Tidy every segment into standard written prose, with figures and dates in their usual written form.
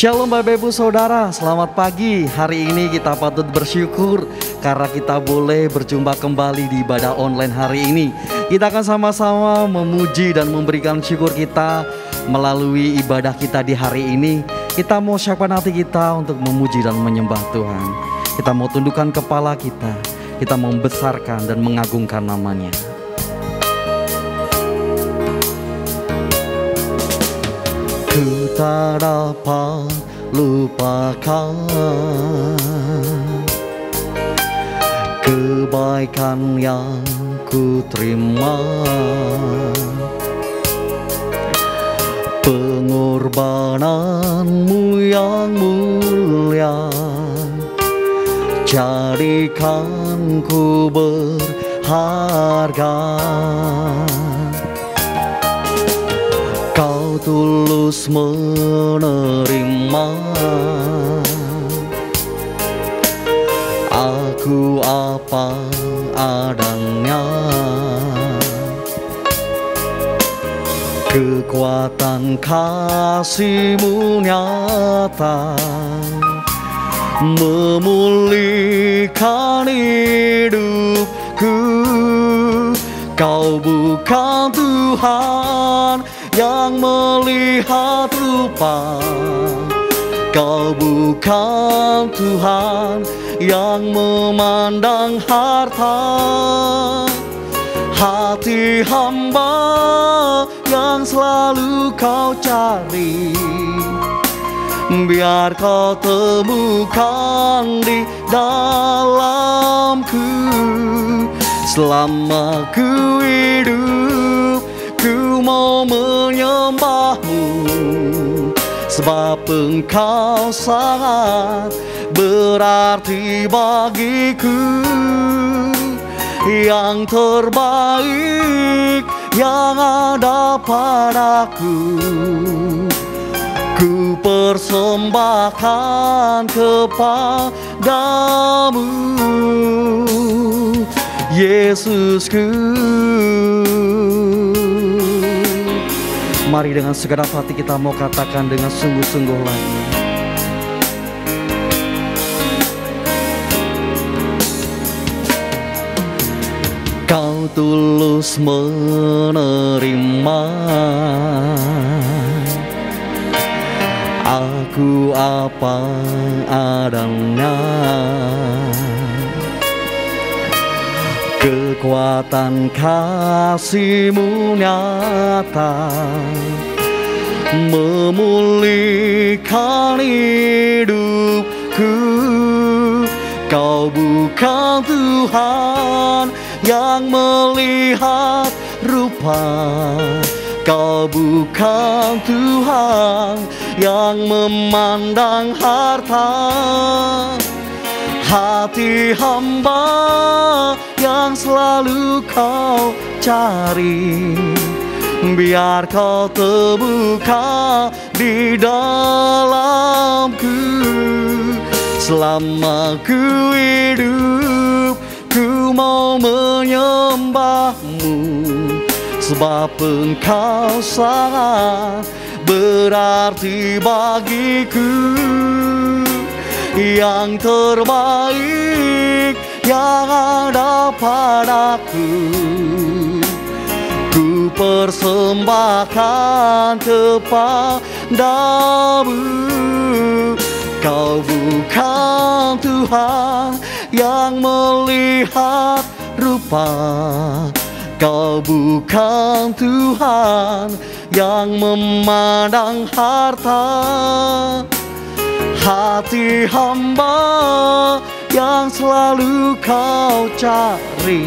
Shalom Bapak Ibu Saudara, selamat pagi. Hari ini kita patut bersyukur karena kita boleh berjumpa kembali di ibadah online hari ini. Kita akan sama-sama memuji dan memberikan syukur kita melalui ibadah kita di hari ini. Kita mau siapkan hati kita untuk memuji dan menyembah Tuhan. Kita mau tundukkan kepala kita mau membesarkan dan mengagungkan namanya. Ku tak dapat lupakan kebaikan yang ku terima, pengorbananmu yang mulia jadikan ku berharga. Kau tulus menerima aku apa adanya. Kekuatan kasih-Mu nyata memulihkan hidupku. Kau bukan Tuhan yang melihat rupa, Kau bukan Tuhan yang memandang harta. Hati hamba yang selalu Kau cari, biar Kau temukan di dalamku. Selama ku hidup, ku mau menyembah-Mu, sebab Engkau sangat berarti bagiku. Yang terbaik yang ada padaku, ku persembahkan kepadamu, Yesusku. Mari dengan segenap hati kita mau katakan dengan sungguh-sungguh lagi. Kau tulus menerima aku apa adanya. Kekuatan kasih-Mu nyata memulihkan hidupku. Kau bukan Tuhan yang melihat rupa, Kau bukan Tuhan yang memandang harta. Hati hamba yang selalu Kau cari, biar Kau terbuka di dalamku. Selama ku hidup, ku mau menyembah-Mu, sebab Engkau sangat berarti bagiku. Yang terbaik yang ada padaku, ku persembahkan kepadamu. Kau bukan Tuhan yang melihat rupa, Kau bukan Tuhan yang memandang harta. Hati hamba yang selalu Kau cari,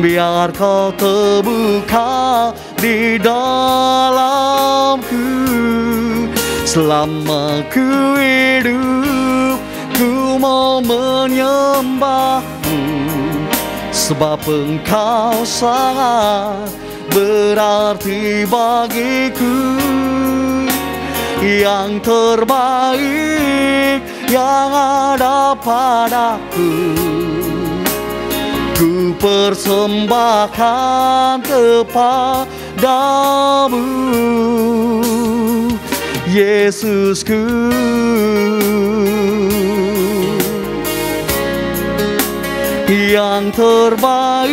biar Kau terbuka di dalamku. Selama ku hidup, ku mau menyembah-Mu, sebab Engkau sangat berarti bagiku. Yang terbaik yang ada padaku, ku persembahkan kepadamu, Yesusku. Yang terbaik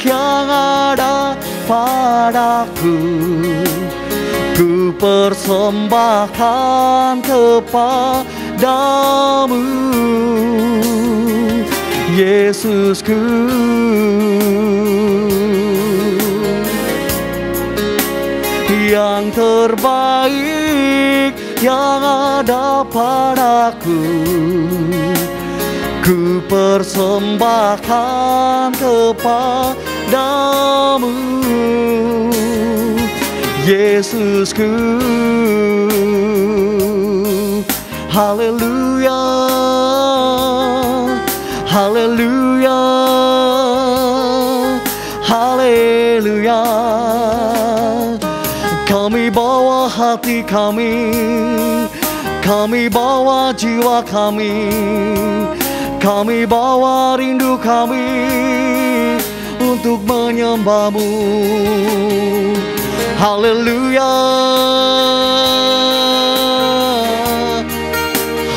yang ada padaku, ku persembahkan kepadamu, Yesusku. Yang terbaik yang ada padaku, ku persembahkan kepadamu, Yesusku. Haleluya, haleluya, haleluya. Kami bawa hati kami bawa jiwa kami bawa rindu kami untuk menyembahmu. Haleluya,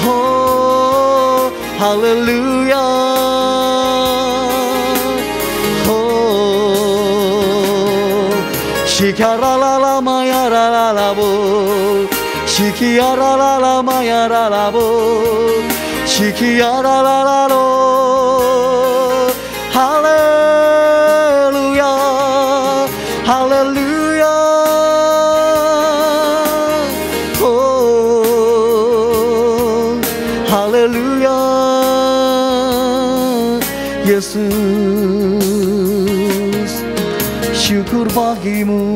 oh haleluya, oh shikaralala mayaralabo, shikiaralala mayaralabo, shikiaralalo. Haleluya, haleluya, oh haleluya, Yesus, syukur bagimu.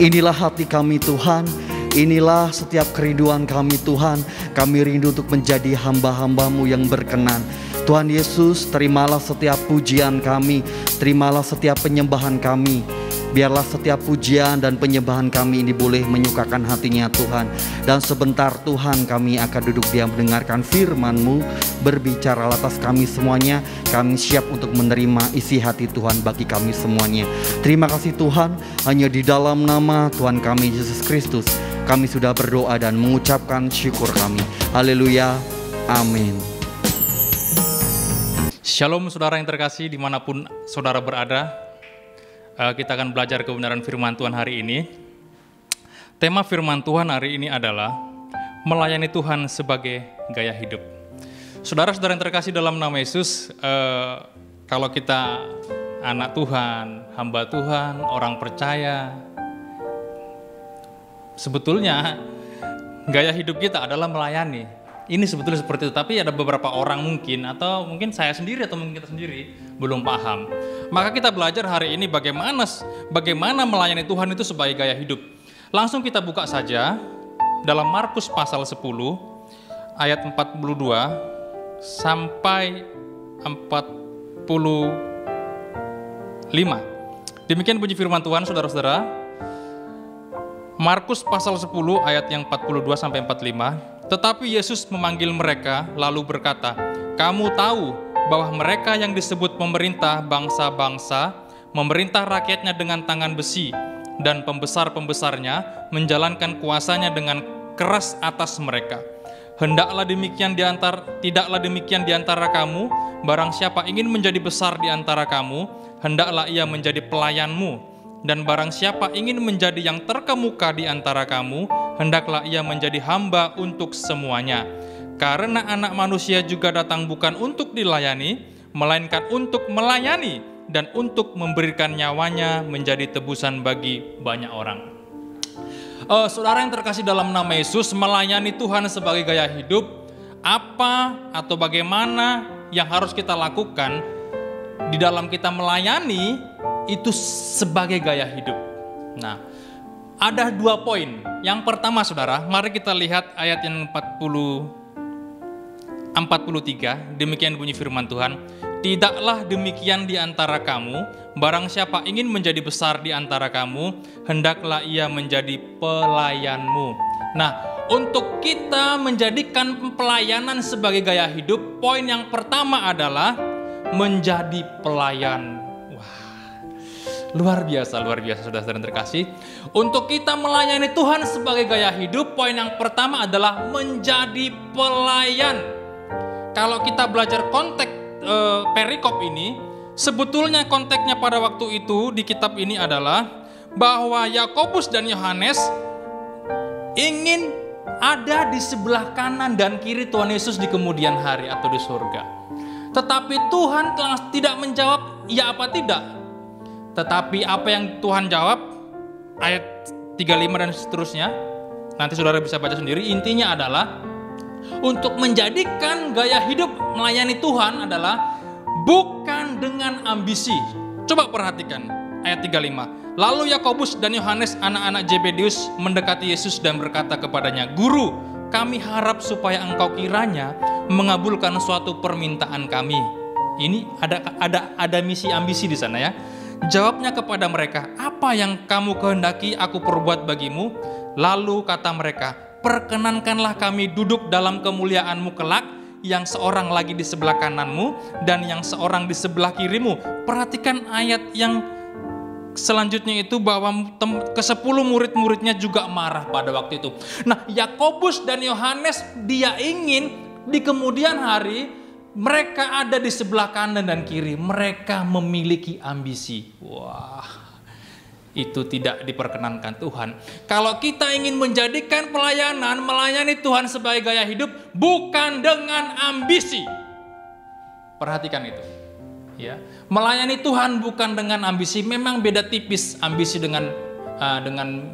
Inilah hati kami Tuhan, inilah setiap kerinduan kami Tuhan. Kami rindu untuk menjadi hamba-hamba-Mu yang berkenan. Tuhan Yesus, terimalah setiap pujian kami, terimalah setiap penyembahan kami. Biarlah setiap pujian dan penyembahan kami ini boleh menyukakan hatinya Tuhan. Dan sebentar Tuhan kami akan duduk diam mendengarkan firman-Mu. Berbicara atas kami semuanya, kami siap untuk menerima isi hati Tuhan bagi kami semuanya. Terima kasih Tuhan, hanya di dalam nama Tuhan kami Yesus Kristus kami sudah berdoa dan mengucapkan syukur kami. Haleluya, amin. Shalom saudara yang terkasih dimanapun saudara berada. Kita akan belajar kebenaran firman Tuhan hari ini. Tema firman Tuhan hari ini adalah melayani Tuhan sebagai gaya hidup. Saudara-saudara yang terkasih dalam nama Yesus, kalau kita anak Tuhan, hamba Tuhan, orang percaya, sebetulnya gaya hidup kita adalah melayani. Ini sebetulnya seperti itu, tapi ada beberapa orang mungkin, atau mungkin saya sendiri atau mungkin kita sendiri belum paham. Maka kita belajar hari ini bagaimana melayani Tuhan itu sebagai gaya hidup. Langsung kita buka saja dalam Markus pasal 10 ayat 42 sampai 45. Demikian bunyi firman Tuhan, saudara-saudara. Markus pasal 10 ayat yang 42 sampai 45. Tetapi Yesus memanggil mereka lalu berkata, "Kamu tahu bahwa mereka yang disebut pemerintah bangsa-bangsa memerintah rakyatnya dengan tangan besi, dan pembesar-pembesarnya menjalankan kuasanya dengan keras atas mereka. Tidaklah demikian di antara kamu. Barang siapa ingin menjadi besar di antara kamu, hendaklah ia menjadi pelayanmu. Dan barang siapa ingin menjadi yang terkemuka di antara kamu, hendaklah ia menjadi hamba untuk semuanya. Karena anak manusia juga datang bukan untuk dilayani, melainkan untuk melayani dan untuk memberikan nyawanya menjadi tebusan bagi banyak orang." Saudara yang terkasih dalam nama Yesus, melayani Tuhan sebagai gaya hidup, apa atau bagaimana yang harus kita lakukan di dalam kita melayani itu sebagai gaya hidup. Nah, ada 2 poin. Yang pertama saudara, mari kita lihat ayat yang 43, demikian bunyi firman Tuhan. "Tidaklah demikian di antara kamu, barang siapa ingin menjadi besar di antara kamu, hendaklah ia menjadi pelayanmu." Nah, untuk kita menjadikan pelayanan sebagai gaya hidup, poin yang pertama adalah menjadi pelayan. Luar biasa saudara-saudara terkasih. Untuk kita melayani Tuhan sebagai gaya hidup, poin yang pertama adalah menjadi pelayan. Kalau kita belajar konteks perikop ini, sebetulnya konteksnya pada waktu itu di kitab ini adalah bahwa Yakobus dan Yohanes ingin ada di sebelah kanan dan kiri Tuhan Yesus di kemudian hari atau di surga. Tetapi Tuhan tidak menjawab ya apa tidak. Tetapi apa yang Tuhan jawab, ayat 35 dan seterusnya, nanti saudara bisa baca sendiri, intinya adalah untuk menjadikan gaya hidup melayani Tuhan adalah bukan dengan ambisi. Coba perhatikan ayat 35. Lalu Yakobus dan Yohanes anak-anak Zebedeus mendekati Yesus dan berkata kepadanya, Guru, kami harap supaya engkau kiranya mengabulkan suatu permintaan kami. Ini ada misi ambisi di sana ya. Jawabnya kepada mereka, apa yang kamu kehendaki aku perbuat bagimu? Lalu kata mereka, perkenankanlah kami duduk dalam kemuliaanmu kelak, yang seorang lagi di sebelah kananmu dan yang seorang di sebelah kirimu. Perhatikan ayat yang selanjutnya itu bahwa ke-10 murid-muridnya juga marah pada waktu itu. Nah, Yakobus dan Yohanes dia ingin di kemudian hari mereka ada di sebelah kanan dan kiri. Mereka memiliki ambisi. Wah, itu tidak diperkenankan Tuhan. Kalau kita ingin menjadikan pelayanan, melayani Tuhan sebagai gaya hidup, bukan dengan ambisi. Perhatikan itu. Ya, melayani Tuhan bukan dengan ambisi. Memang beda tipis ambisi dengan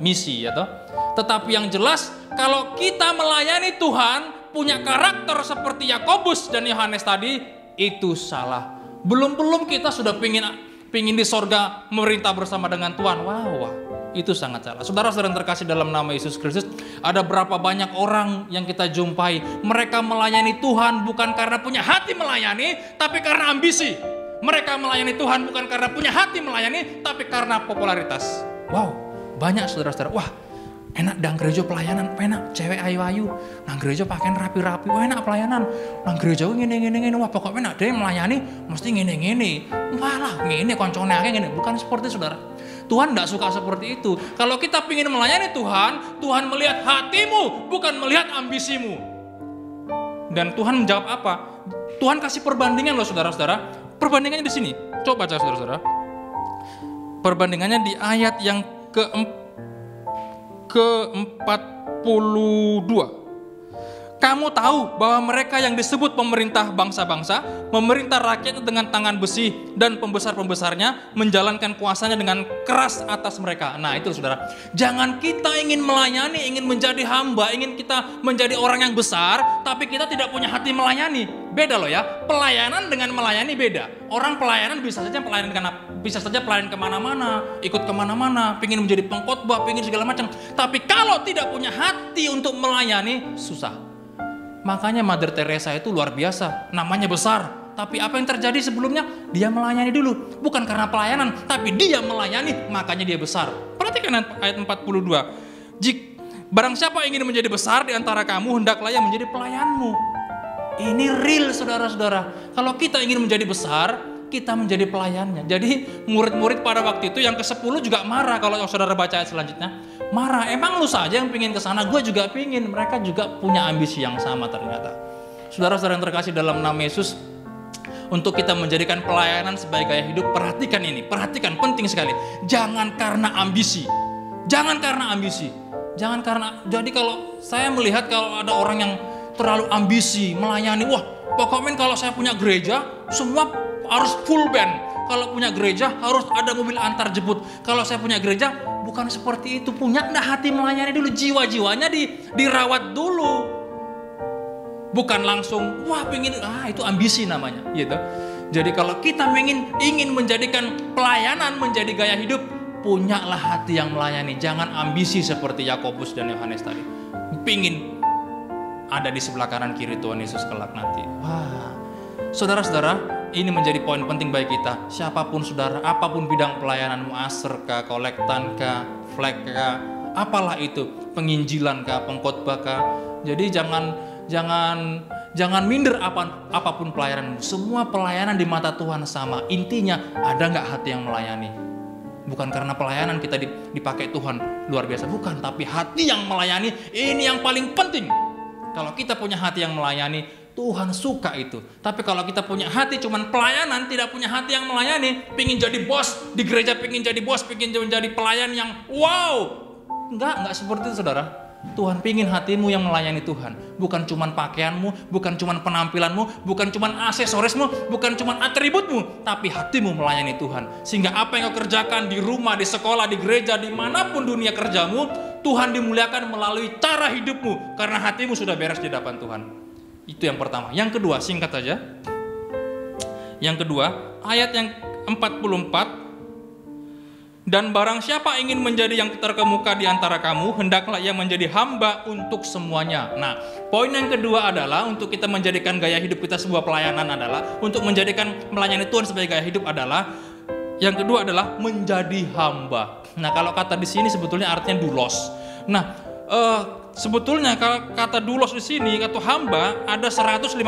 misi, ya toh. Tetapi yang jelas, kalau kita melayani Tuhan punya karakter seperti Yakobus dan Yohanes tadi, itu salah. Belum kita sudah pingin di sorga memerintah bersama dengan Tuhan. Wah, itu sangat salah. Saudara-saudara yang terkasih dalam nama Yesus Kristus, ada berapa banyak orang yang kita jumpai, mereka melayani Tuhan bukan karena punya hati melayani, tapi karena ambisi. Mereka melayani Tuhan bukan karena punya hati melayani, tapi karena popularitas. Wow, banyak saudara-saudara. Wah, enak dang gereja pelayanan, enak cewek ayu-ayu, nang gereja pakaian rapi-rapi, wah enak pelayanan, nang gereja ngene, wah pokoknya enak deh melayani, mesti ngene, malah ngene koncone akeh ngene, bukan seperti saudara. Tuhan tidak suka seperti itu. Kalau kita ingin melayani Tuhan, Tuhan melihat hatimu, bukan melihat ambisimu. Dan Tuhan menjawab apa? Tuhan kasih perbandingan loh saudara-saudara. Perbandingannya di sini. Coba baca saudara-saudara. Perbandingannya di ayat yang ke-42. Kamu tahu bahwa mereka yang disebut pemerintah bangsa-bangsa, memerintah rakyatnya dengan tangan besi, dan pembesar-pembesarnya menjalankan kuasanya dengan keras atas mereka. Nah itu saudara, jangan kita ingin melayani, ingin menjadi hamba, ingin kita menjadi orang yang besar, tapi kita tidak punya hati melayani. Beda loh ya, pelayanan dengan melayani beda. Orang pelayanan bisa saja pelayan kemana-mana, ikut kemana-mana, pingin menjadi pengkhotbah, pingin segala macam. Tapi kalau tidak punya hati untuk melayani, susah. Makanya Mother Teresa itu luar biasa, namanya besar. Tapi apa yang terjadi sebelumnya? Dia melayani dulu. Bukan karena pelayanan, tapi dia melayani, makanya dia besar. Perhatikan ayat 42. Barang siapa ingin menjadi besar di antara kamu, hendaklah ia menjadi pelayanmu. Ini real saudara-saudara. Kalau kita ingin menjadi besar, kita menjadi pelayannya. Jadi murid-murid pada waktu itu yang ke-10 juga marah. Kalau saudara baca ayat selanjutnya, marah. Emang lu saja yang pingin ke sana, gue juga pingin. Mereka juga punya ambisi yang sama ternyata. Saudara-saudara yang terkasih dalam nama Yesus, untuk kita menjadikan pelayanan sebagai gaya hidup, perhatikan ini, perhatikan, penting sekali. Jangan karena ambisi. Jangan karena ambisi. Jangan karena, jadi kalau saya melihat kalau ada orang yang terlalu ambisi melayani, wah pokoknya kalau saya punya gereja, semua harus full band. Kalau punya gereja harus ada mobil antar jemput. Kalau saya punya gereja bukan seperti itu. Punya enggak hati melayani dulu, jiwa-jiwanya dirawat dulu. Bukan langsung wah pengen, itu ambisi namanya, gitu. Jadi kalau kita ingin menjadikan pelayanan menjadi gaya hidup, punyalah hati yang melayani. Jangan ambisi seperti Yakobus dan Yohanes tadi. Pingin ada di sebelah kanan kiri Tuhan Yesus kelak nanti. Wah, saudara-saudara, ini menjadi poin penting bagi kita. Siapapun saudara, apapun bidang pelayananmu, aser kah, kolektan kah, flag kah, apalah itu, penginjilan kah, pengkhotbah kah. Jadi jangan minder apapun pelayananmu. Semua pelayanan di mata Tuhan sama. Intinya ada nggak hati yang melayani? Bukan karena pelayanan kita dipakai Tuhan luar biasa, bukan. Tapi hati yang melayani, ini yang paling penting. Kalau kita punya hati yang melayani, Tuhan suka itu. Tapi kalau kita punya hati cuman pelayanan, tidak punya hati yang melayani, pingin jadi bos di gereja, pingin jadi bos, pingin menjadi pelayan yang wow. Enggak seperti itu, saudara. Tuhan pingin hatimu yang melayani Tuhan. Bukan cuman pakaianmu, bukan cuman penampilanmu, bukan cuman aksesorismu, bukan cuman atributmu, tapi hatimu melayani Tuhan. Sehingga apa yang kau kerjakan di rumah, di sekolah, di gereja, dimanapun dunia kerjamu, Tuhan dimuliakan melalui cara hidupmu. Karena hatimu sudah beres di hadapan Tuhan. Itu yang pertama. Yang kedua, singkat saja. Yang kedua, ayat yang 44. Dan barang siapa ingin menjadi yang terkemuka di antara kamu, hendaklah ia menjadi hamba untuk semuanya. Nah, poin yang kedua adalah untuk kita menjadikan gaya hidup kita sebuah pelayanan adalah, untuk menjadikan melayani Tuhan sebagai gaya hidup adalah, yang kedua adalah menjadi hamba. Nah, kalau kata di sini sebetulnya artinya doulos. Nah, sebetulnya kalau kata doulos di sini, kata hamba ada 159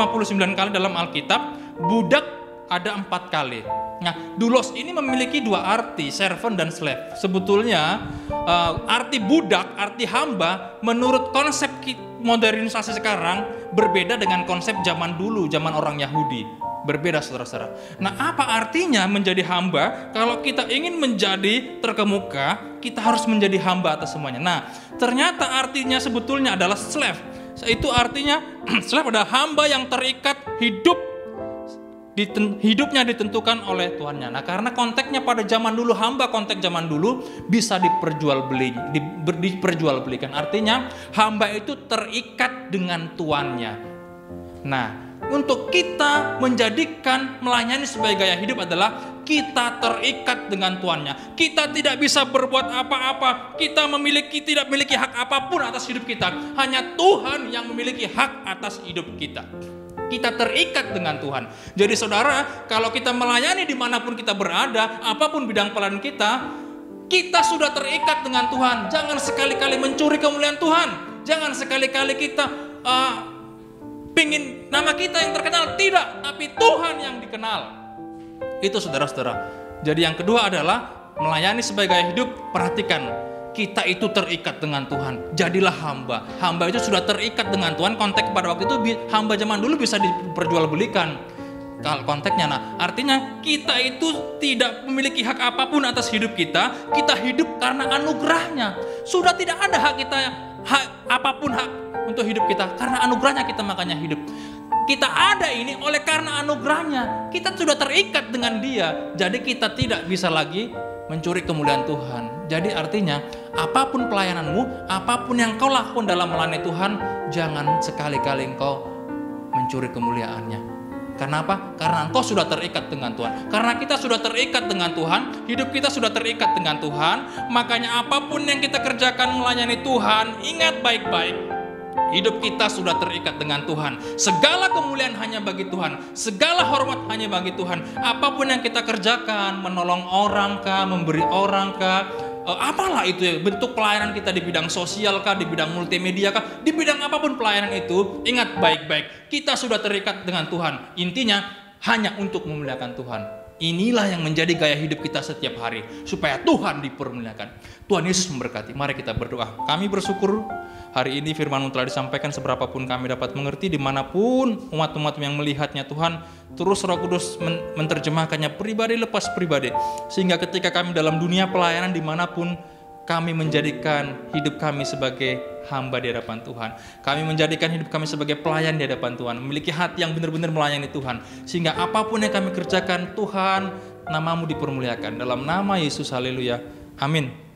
kali dalam Alkitab, budak ada 4 kali. Nah, doulos ini memiliki 2 arti, servant dan slave. Sebetulnya arti budak, arti hamba menurut konsep modernisasi sekarang berbeda dengan konsep zaman dulu, zaman orang Yahudi. Berbeda, saudara-saudara. Nah, apa artinya menjadi hamba? Kalau kita ingin menjadi terkemuka, kita harus menjadi hamba atas semuanya. Nah, ternyata artinya sebetulnya adalah slave. Itu artinya slave adalah hamba yang terikat hidupnya ditentukan oleh tuannya. Nah, karena konteksnya pada zaman dulu, hamba konteks zaman dulu bisa diperjualbelikan. Artinya hamba itu terikat dengan tuannya. Nah, untuk kita menjadikan melayani sebagai gaya hidup adalah kita terikat dengan tuannya. Kita tidak bisa berbuat apa-apa. Kita tidak memiliki hak apapun atas hidup kita. Hanya Tuhan yang memiliki hak atas hidup kita. Kita terikat dengan Tuhan. Jadi saudara, kalau kita melayani dimanapun kita berada, apapun bidang pelayanan kita sudah terikat dengan Tuhan. Jangan sekali-kali mencuri kemuliaan Tuhan. Jangan sekali-kali kita pingin nama kita yang terkenal. Tidak, tapi Tuhan yang dikenal. Itu saudara-saudara. Jadi yang kedua adalah melayani sebagai gaya hidup. Perhatikan, kita itu terikat dengan Tuhan. Jadilah hamba. Hamba itu sudah terikat dengan Tuhan. Konteks pada waktu itu hamba zaman dulu bisa diperjualbelikan. Kalau konteksnya, nah artinya kita itu tidak memiliki hak apapun atas hidup kita. Kita hidup karena anugerahnya. Sudah tidak ada hak kita, apapun hak untuk hidup kita. Karena anugerahnya kita makanya hidup. Kita ada ini oleh karena anugerahnya. Kita sudah terikat dengan Dia. Jadi kita tidak bisa lagi mencuri kemuliaan Tuhan. Jadi artinya apapun pelayananmu, apapun yang kau lakukan dalam melayani Tuhan, jangan sekali-kali engkau mencuri kemuliaannya. Karena apa? Karena engkau sudah terikat dengan Tuhan. Karena kita sudah terikat dengan Tuhan, hidup kita sudah terikat dengan Tuhan, makanya apapun yang kita kerjakan melayani Tuhan, ingat baik-baik. Hidup kita sudah terikat dengan Tuhan. Segala kemuliaan hanya bagi Tuhan. Segala hormat hanya bagi Tuhan. Apapun yang kita kerjakan, menolong orang kah, memberi orang kah, apalah itu ya, bentuk pelayanan kita di bidang sosial kah, di bidang multimedia kah, di bidang apapun pelayanan itu, ingat baik-baik, kita sudah terikat dengan Tuhan. Intinya hanya untuk memuliakan Tuhan. Inilah yang menjadi gaya hidup kita setiap hari, supaya Tuhan dipermuliakan. Tuhan Yesus memberkati. Mari kita berdoa. Kami bersyukur hari ini firman-Mu telah disampaikan, seberapapun kami dapat mengerti, dimanapun umat-umat yang melihatnya Tuhan, terus Roh Kudus menerjemahkannya pribadi lepas pribadi, sehingga ketika kami dalam dunia pelayanan dimanapun, kami menjadikan hidup kami sebagai hamba di hadapan Tuhan. Kami menjadikan hidup kami sebagai pelayan di hadapan Tuhan, memiliki hati yang benar-benar melayani Tuhan, sehingga apapun yang kami kerjakan, Tuhan, nama-Mu dipermuliakan. Dalam nama Yesus, haleluya, amin.